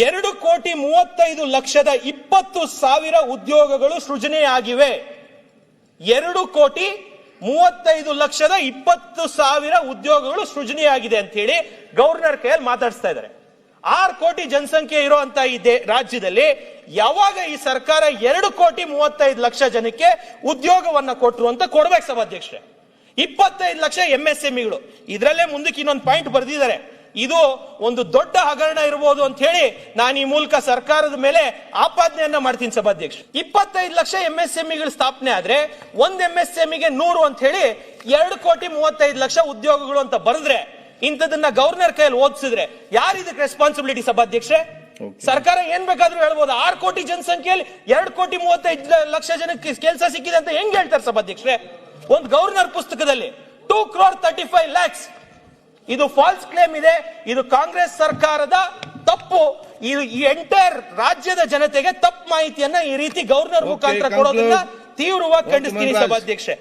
2,35,20,000 ಉದ್ಯೋಗಗಳು ಸೃಜನೆಯಾಗಿವೆ. 2,35,20,000 ಉದ್ಯೋಗಗಳು ಸೃಜನೆಯಾಗಿದೆ ಅಂತ ಹೇಳಿ ಗವರ್ನರ್ ಕೈಯಲ್ಲಿ ಮಾತಾಡಿಸ್ತಾ ಇದ್ದಾರೆ. 6 ಕೋಟಿ ಜನಸಂಖ್ಯೆ ಇರುವಂತ ಈ ರಾಜ್ಯದಲ್ಲಿ ಯಾವಾಗ ಈ ಸರ್ಕಾರ 2,35,00,000 ಜನಕ್ಕೆ ಉದ್ಯೋಗವನ್ನ ಕೊಟ್ಟರು ಅಂತ ಕೊಡ್ಬೇಕು ಸಭಾಧ್ಯಕ್ಷರೇ. 25 ಲಕ್ಷ MSMEಗಳು. ಇದರಲ್ಲೇ ಮುಂದಕ್ಕೆ ಇನ್ನೊಂದು ಪಾಯಿಂಟ್ ಬರೆದಿದ್ದಾರೆ. ಇದು ಒಂದು ದೊಡ್ಡ ಹಗರಣ ಇರಬಹುದು ಅಂತ ಹೇಳಿ ನಾನು ಈ ಮೂಲಕ ಸರ್ಕಾರದ ಮೇಲೆ ಆಪಾದನೆಯನ್ನ ಮಾಡ್ತೀನಿ ಸಭಾಧ್ಯಕ್ಷ. 25 ಲಕ್ಷ MSMEಗಳು ಸ್ಥಾಪನೆ ಆದ್ರೆ ಒಂದು MSMEಗೆ 100 ಅಂತ ಹೇಳಿ 2,35,00,000 ಉದ್ಯೋಗಗಳು ಅಂತ ಬರೆದ್ರೆ ಇಂಥದನ್ನ ಗವರ್ನರ್ ಕೈಯಲ್ಲಿ ಓದಿಸಿದ್ರೆ ಯಾರು ಇದಕ್ಕೆ ರೆಸ್ಪಾನ್ಸಿಬಿಲಿಟಿ ಸಭಾಧ್ಯಕ್ಷರೇ? ಸರ್ಕಾರ ಏನ್ ಬೇಕಾದ್ರೂ ಹೇಳ್ಬೋದು. 6 ಕೋಟಿ ಜನಸಂಖ್ಯೆಯಲ್ಲಿ 2,35,00,000 ಜನಕ್ಕೆ ಕೆಲಸ ಸಿಕ್ಕಿದೆ ಅಂತ ಹೆಂಗ್ ಹೇಳ್ತಾರೆ ಸಭಾಧ್ಯಕ್ಷರೇ? ಒಂದು ಗವರ್ನರ್ ಪುಸ್ತಕದಲ್ಲಿ 2,35,00,000 ಇದು ಫಾಲ್ಸ್ ಕ್ಲೇಮ್ ಇದೆ. ಇದು ಕಾಂಗ್ರೆಸ್ ಸರ್ಕಾರದ ತಪ್ಪು. ಈ ಎಂಟೈರ್ ರಾಜ್ಯದ ಜನತೆಗೆ ತಪ್ಪು ಮಾಹಿತಿಯನ್ನ ಈ ರೀತಿ ಗವರ್ನರ್ ಮುಖಾಂತರ ಕೊಡೋದನ್ನ ತೀವ್ರವಾಗಿ ಖಂಡಿಸ್ತೀನಿ ಸಭಾಧ್ಯಕ್ಷೆ.